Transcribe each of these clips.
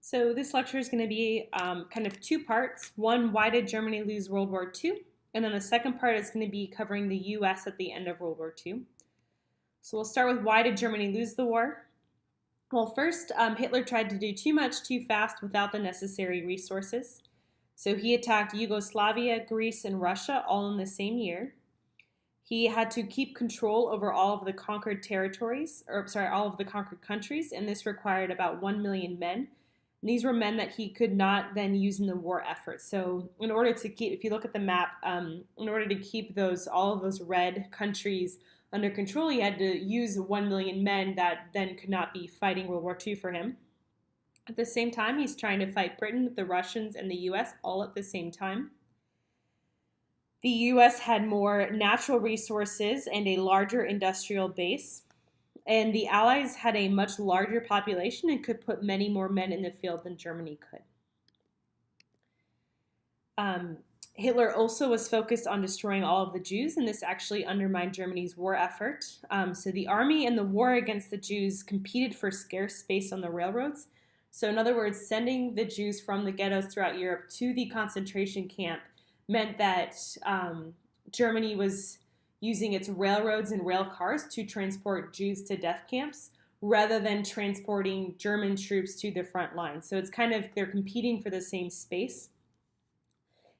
So this lecture is going to be kind of two parts. One, why did Germany lose World War II? And then the second part is going to be covering the US at the end of World War II. So we'll start with why did Germany lose the war? Well, first, Hitler tried to do too much too fast without the necessary resources. So he attacked Yugoslavia, Greece, and Russia all in the same year. He had to keep control over all of the conquered territories, all of the conquered countries, and this required about 1 million men. And these were men that he could not then use in the war effort. So in order to keep, if you look at the map, in order to keep all of those red countries under control, he had to use 1 million men that then could not be fighting World War II for him. At the same time, he's trying to fight Britain, the Russians, and the US all at the same time. The US had more natural resources and a larger industrial base, and the Allies had a much larger population and could put many more men in the field than Germany could. Hitler also was focused on destroying all of the Jews, and this actually undermined Germany's war effort. So the army and the war against the Jews competed for scarce space on the railroads. So in other words, sending the Jews from the ghettos throughout Europe to the concentration camp meant that Germany was using its railroads and rail cars to transport Jews to death camps rather than transporting German troops to the front line. So it's kind of, they're competing for the same space.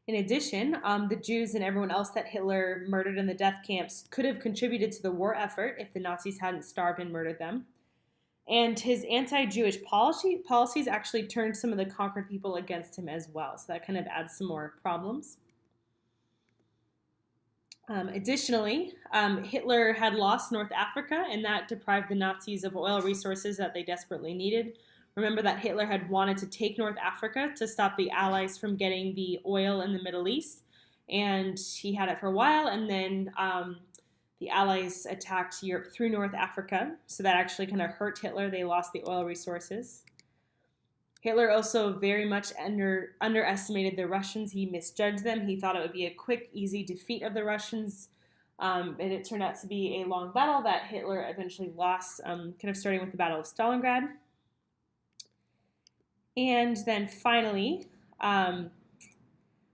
In addition, the Jews and everyone else that Hitler murdered in the death camps could have contributed to the war effort if the Nazis hadn't starved and murdered them. And his anti-Jewish policies actually turned some of the conquered people against him as well. So that kind of adds some more problems. Additionally, Hitler had lost North Africa, and that deprived the Nazis of oil resources that they desperately needed. Remember that Hitler had wanted to take North Africa to stop the Allies from getting the oil in the Middle East, and he had it for a while, and then the Allies attacked Europe through North Africa, so that actually kind of hurt Hitler. They lost the oil resources. Hitler also very much underestimated the Russians. He misjudged them. He thought it would be a quick, easy defeat of the Russians, and it turned out to be a long battle that Hitler eventually lost, kind of starting with the Battle of Stalingrad. And then finally,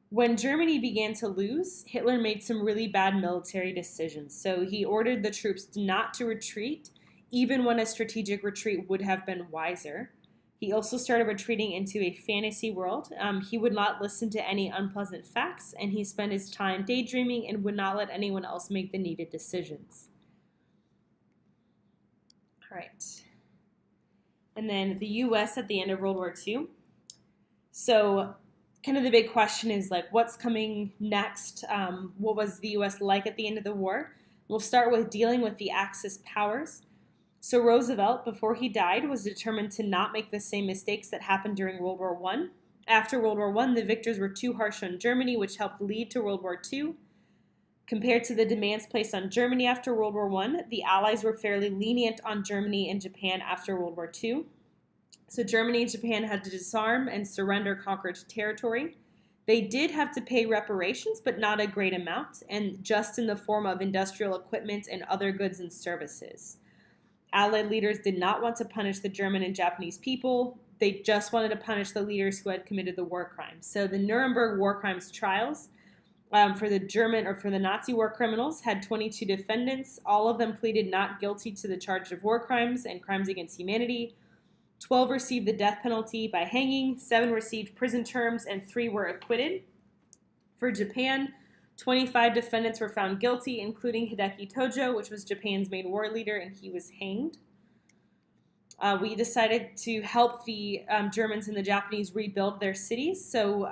when Germany began to lose, Hitler made some really bad military decisions. So he ordered the troops not to retreat, even when a strategic retreat would have been wiser. He also started retreating into a fantasy world. He would not listen to any unpleasant facts, and he spent his time daydreaming and would not let anyone else make the needed decisions. All right. And then the US at the end of World War II. So kind of the big question is like, what's coming next? What was the US like at the end of the war? We'll start with dealing with the Axis powers. So Roosevelt, before he died, was determined to not make the same mistakes that happened during World War I. After World War I, the victors were too harsh on Germany, which helped lead to World War II. Compared to the demands placed on Germany after World War I, the Allies were fairly lenient on Germany and Japan after World War II. So Germany and Japan had to disarm and surrender conquered territory. They did have to pay reparations, but not a great amount, and just in the form of industrial equipment and other goods and services. Allied leaders did not want to punish the German and Japanese people. They just wanted to punish the leaders who had committed the war crimes. So the Nuremberg war crimes trials for the Nazi war criminals had 22 defendants. All of them pleaded not guilty to the charge of war crimes and crimes against humanity. 12 received the death penalty by hanging, 7 received prison terms, and 3 were acquitted. For Japan, 25 defendants were found guilty, including Hideki Tojo, which was Japan's main war leader, and he was hanged. We decided to help the Germans and the Japanese rebuild their cities. So,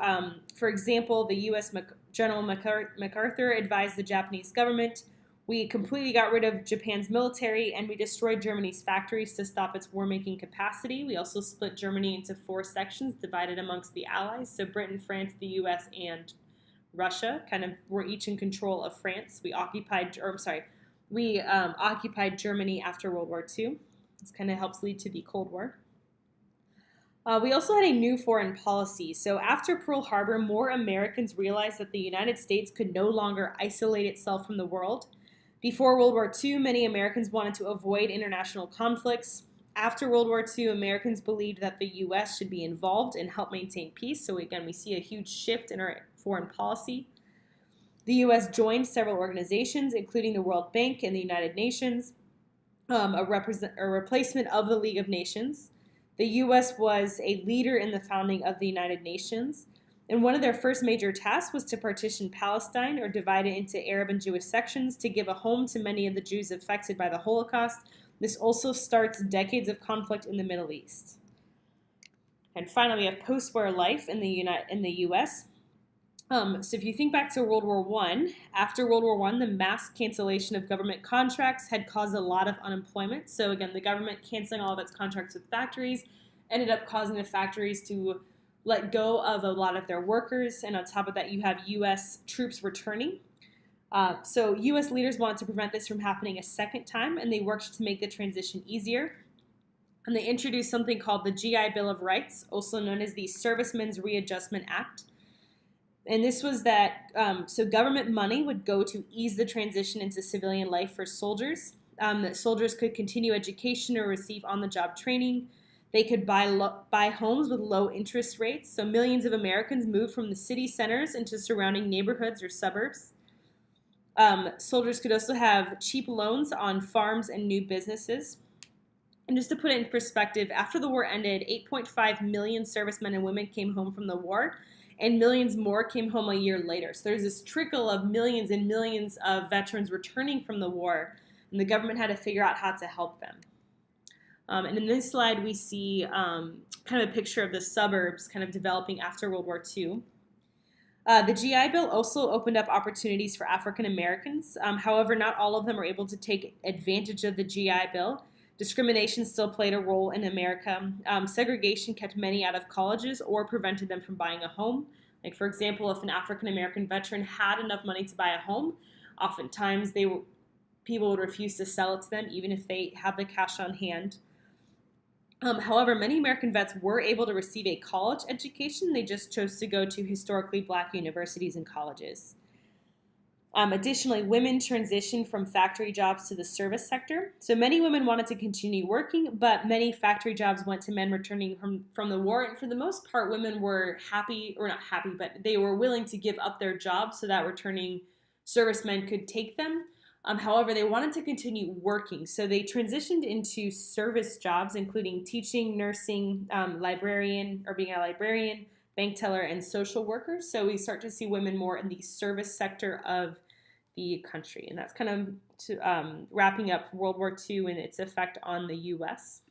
for example, the U.S. General MacArthur advised the Japanese government. We completely got rid of Japan's military, and we destroyed Germany's factories to stop its war-making capacity. We also split Germany into 4 sections divided amongst the Allies, so Britain, France, the U.S., and Russia kind of were each in control of France. We occupied Germany after World War II. This kind of helps lead to the Cold War. We also had a new foreign policy. So after Pearl Harbor, more Americans realized that the United States could no longer isolate itself from the world. Before World War II, many Americans wanted to avoid international conflicts. After World War II, Americans believed that the U.S. should be involved and help maintain peace. So again, we see a huge shift in our foreign policy. The U.S. joined several organizations, including the World Bank and the United Nations, a replacement of the League of Nations. The U.S. was a leader in the founding of the United Nations, and one of their first major tasks was to partition Palestine or divide it into Arab and Jewish sections to give a home to many of the Jews affected by the Holocaust. This also starts decades of conflict in the Middle East. And finally, we have post-war life in the U.S. So if you think back to World War I, after World War I, the mass cancellation of government contracts had caused a lot of unemployment. So again, the government canceling all of its contracts with factories ended up causing the factories to let go of a lot of their workers. And on top of that, you have U.S. troops returning. So U.S. leaders wanted to prevent this from happening a second time, and they worked to make the transition easier. And they introduced something called the GI Bill of Rights, also known as the Servicemen's Readjustment Act. And this was that, so government money would go to ease the transition into civilian life for soldiers. That soldiers could continue education or receive on-the-job training. They could buy homes with low interest rates. So millions of Americans moved from the city centers into surrounding neighborhoods or suburbs. Soldiers could also have cheap loans on farms and new businesses. And just to put it in perspective, after the war ended, 8.5 million servicemen and women came home from the war, and millions more came home a year later. So there's this trickle of millions and millions of veterans returning from the war, and the government had to figure out how to help them. And in this slide, we see kind of a picture of the suburbs kind of developing after World War II. The GI Bill also opened up opportunities for African Americans. However, not all of them were able to take advantage of the GI Bill. Discrimination still played a role in America. Segregation kept many out of colleges or prevented them from buying a home. Like, for example, if an African American veteran had enough money to buy a home, oftentimes people would refuse to sell it to them even if they had the cash on hand. However, many American vets were able to receive a college education. They just chose to go to historically black universities and colleges. Additionally, women transitioned from factory jobs to the service sector. So many women wanted to continue working, but many factory jobs went to men returning from the war. And for the most part, women were happy, or not happy, but they were willing to give up their jobs so that returning servicemen could take them. However, they wanted to continue working. So they transitioned into service jobs, including teaching, nursing, librarian, or being a librarian, bank teller, and social workers. So we start to see women more in the service sector of the country. And that's kind of wrapping up World War II and its effect on the U.S.